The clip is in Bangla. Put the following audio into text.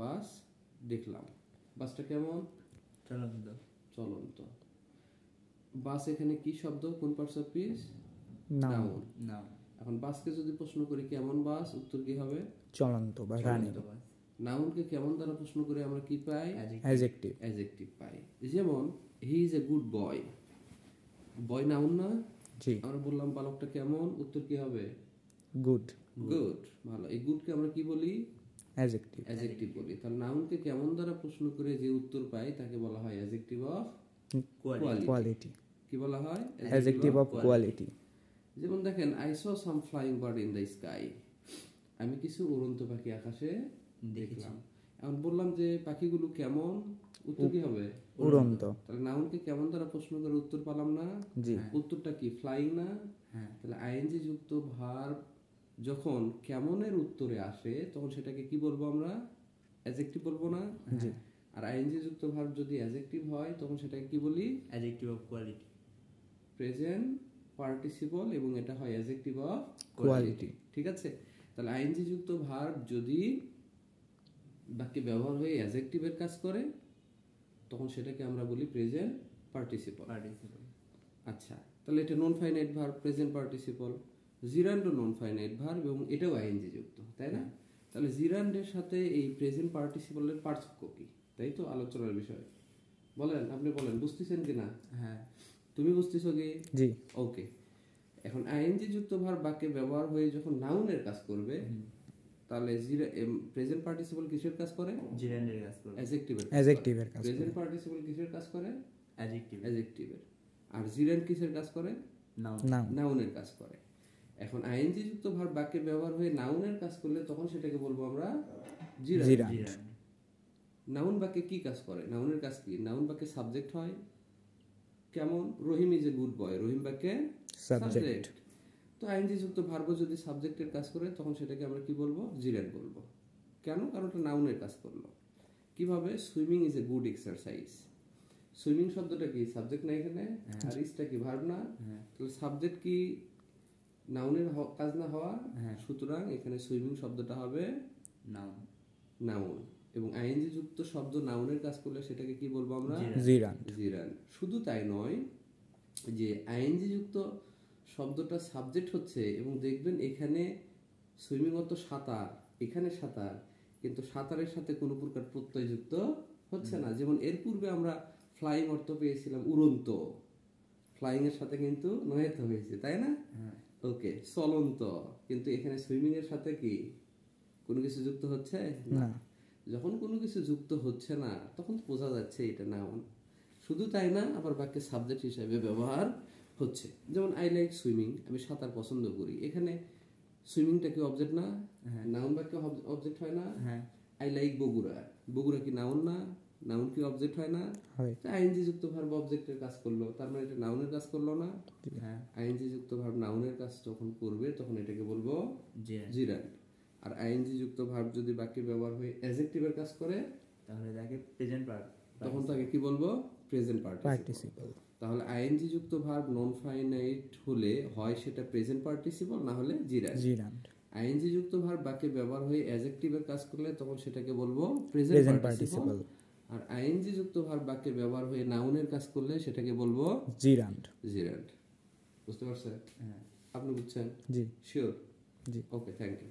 বাস দেখলাম। বাসটা কেমন? চলন্ত। চলন্ত। বাস এখানে কি শব্দ? কোন পার্টস অফ স্পিচ? নাউন। এখন বাসকে যদি প্রশ্ন করি কেমন বাস, উত্তর কি হবে? চলন্ত বা রানিং। নাউনকে কেমন দ্বারা প্রশ্ন করে আমরা কি পাই? অ্যাডজেক্টিভ। অ্যাডজেক্টিভ পাই। যেমন he is a good boy. Boy noun না? জি। আমরা বললাম বালকটা কেমন, উত্তর কি হবে? গুড। গুড। ভালো। এই গুডকে আমরা কি বলি? অ্যাডজেক্টিভ। অ্যাডজেক্টিভ বলি। তাহলে নাউনকে কেমন দ্বারা প্রশ্ন করে যে উত্তর পাই তাকে বলা হয় অ্যাডজেক্টিভ অফ কোয়ালিটি। কি বলা হয়? Adjective of quality. যেমন দেখেন, I saw some flying bird in the sky. আমি কিছু উড়ন্ত পাখি আকাশে দেখলাম। এখন বললাম যে পাখিগুলো কেমন, উত্তর কি হবে? উড়ন্ত। তাহলে নাউনকে কেমন দ্বারা প্রশ্ন করে উত্তর পেলাম না? জি। উত্তরটা কি? ফ্লাইং না? তাহলে আইএনজি যুক্ত ভার্ব যখন কেমনের উত্তরে আসে তখন সেটাকে কি বলবো আমরা? অ্যাডজেক্টিভ বলবো না? জি। আর আইএনজি যুক্ত ভার্ব যদি অ্যাডজেক্টিভ হয় তখন সেটাকে কি বলি? Adjective of quality. Present participle, এবং এটা হয় অ্যাডজেক্টিভ অফ কোয়ালিটি। ঠিক আছে। তাহলে আইএনজি যুক্ত ভার্ব যদি বাক্যে ব্যবহার হয়ে অ্যাডজেক্টিভের কাজ করে তখন সেটাকে আমরা বলি প্রেজেন্ট পার্টিসিপল। আচ্ছা, তাহলে এটা non finite verb, present participle. জিরান্ড non finite verb এবং এটাও আইএনজি যুক্ত, তাই না? তাহলে জিরান্ডের সাথে এই প্রেজেন্ট পার্টিসিপলের পার্থক্য কি, তাই তো আলোচনার বিষয়। বলেন, আপনি বলেন, বুঝতেছেন কিনা? হ্যাঁ। তুমি বুঝতেছো কি? জি। ওকে। এখন আইএনজি যুক্ত ভার্ব বাক্যে ব্যবহার হয়ে যখন নাউনের কাজ করবে তাহলে প্রেজেন্ট পার্টিসিপল কিসের কাজ করে? জিরান্ডের কাজ করে। অ্যাডজেক্টিভের কাজ করে। প্রেজেন্ট পার্টিসিপল কিসের কাজ করে? অ্যাডজেক্টিভের। আর জিরান্ড কিসের কাজ করে? নাউনের কাজ করে। এখন আইএনজি যুক্ত ভার্ব বাক্যে ব্যবহার হয়ে নাউনের কাজ করলে তখন সেটাকে বলবো আমরা জিরান্ড। নাউন বাক্যে কি কাজ করে? নাউনের কাজ কি? নাউন বাক্যে সাবজেক্ট হয়। কেমন? রহিম ইজ এ গুড বয়। রহিম বাক্যে সাবজেক্ট। তো আইএনজি যুক্ত ভার্ব যদি সাবজেক্টের কাজ করে তখন সেটাকে আমরা কি বলবো? জিরান্ড বলবো। কেন? কারণ এটা নাউনের কাজ করলো। কিভাবে? Swimming is a good exercise. Swimming শব্দটা কি? সাবজেক্ট না এখানে? আর ইজটা কি? ভার্ব না? তাহলে সাবজেক্ট কি নাউনের কাজ না হওয়া? সুতরাং এখানে সুইমিং শব্দটা হবে নাউন। এবং আইএনজি যুক্ত শব্দ নাউনের কাজ করলে সেটাকে কি বলবো আমরা? জিরান্ড। শুধু তাই নয়, যে আইএনজি যুক্ত শব্দটা সাবজেক্ট হচ্ছে, এবং দেখবেন এখানে সুইমিং অর্থ সাঁতার, এখানে সাঁতার, কিন্তু সাঁতারের সাথে কোনো প্রকার প্রত্যয় যুক্ত হচ্ছে না। যেমন এর পূর্বে আমরা ফ্লাইং অর্থ পেয়েছিলাম উড়ন্ত, ফ্লাইং এর সাথে কিন্তু নয়তো হয়েছে, তাই না? ওকে। চলন্ত, কিন্তু এখানে সুইমিং এর সাথে কি কোনো কিছু যুক্ত হচ্ছে না। যখন কোনো কিছু যুক্ত হচ্ছে না তখন বোঝা যাচ্ছে এটা নাউন। শুধু তাই না, আবার বাক্যে সাবজেক্ট হিসেবে ব্যবহার হচ্ছে। যেমন আই লাইক সুইমিং, আমি সাঁতার পছন্দ করি। এখানে সুইমিংটা কি অবজেক্ট না? নাউন বাক্যে অবজেক্ট হয় না? আই লাইক বগুড়া, বগুড়া কি নাউন না? নাউন কি অবজেক্ট হয় না? আইএনজি যুক্ত ভার্ব অবজেক্টের কাজ করলো, তার মানে এটা নাউনের কাজ করলো না? আইএনজি যুক্ত ভার্ব নাউনের কাজ যখন করবে তখন এটাকে বলবো জিরান্ড। আর আইএনজি যুক্ত ভার্ব যদি বাক্যে ব্যবহার হয়ে অ্যাডজেক্টিভের কাজ করে তাহলে তাকে প্রেজেন্ট তখন তাকে কি বলবো? Present participle. তাহলে আইএনজি যুক্ত ভার্ব নন ফাইনাইট হলে হয় সেটা প্রেজেন্ট পার্টিসিপল, না হলে জিরান্ড। আইএনজি যুক্ত ভার্ব বাক্যে ব্যবহার হয়ে অ্যাডজেক্টিভের কাজ করলে তখন সেটাকে বলবো প্রেজেন্ট পার্টিসিপল। আর আইএনজি যুক্ত ভার্ব বাক্যে ব্যবহার হয়ে নাউনের কাজ করলে সেটাকে বলবো জিরান্ড। বুঝতে পারছেন? আপনি বুঝছেন? জি। শিওর? জি। Okay, thank you.